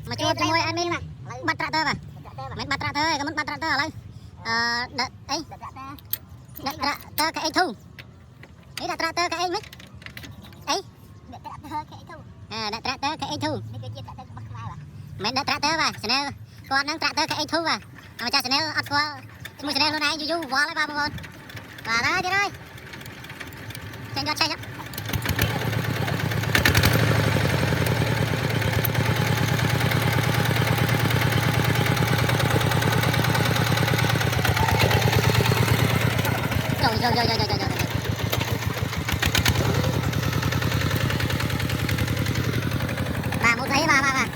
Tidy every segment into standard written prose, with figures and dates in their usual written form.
mà chưa cho môi admin bắt tractor vào mình bắt tractor cái muốn bắt tractor lên đợt ấy đợt tractor cái thu ấy đợt tractor cái mấy ấy đợt tractor cái thu mình đợt tractor vào channel con đang tractor cái thu vào mà cha channel ăn qua mua channel luôn này du quá lại vào một và đó đi rồi trên cho chạy nhá rồi bà một giấy bà rồi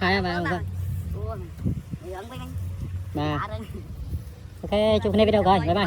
hai ba Ủa, giỡn với mình. ba Dạ rồi. ok chụp này video rồi bye bye